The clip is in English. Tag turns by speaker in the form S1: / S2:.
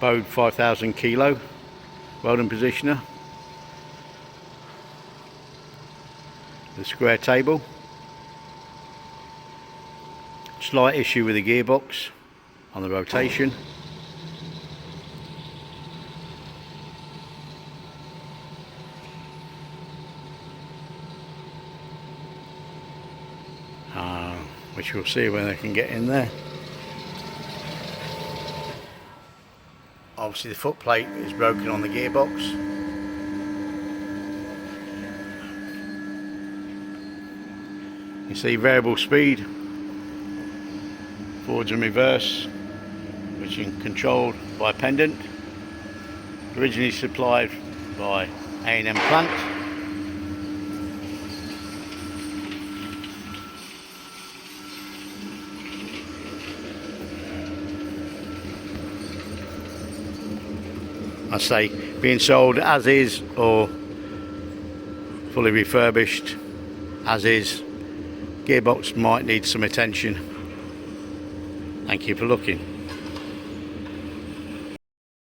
S1: Bode 5000 kilo welding positioner. The square table. Slight issue with the gearbox on the rotation. Which we'll see when they can get in there. Obviously the foot plate is broken on the gearbox. You see variable speed, forwards and reverse, which is controlled by a pendant. Originally supplied by A&M plant. I say being sold as is or fully refurbished as is. Gearbox might need some attention. Thank you for looking.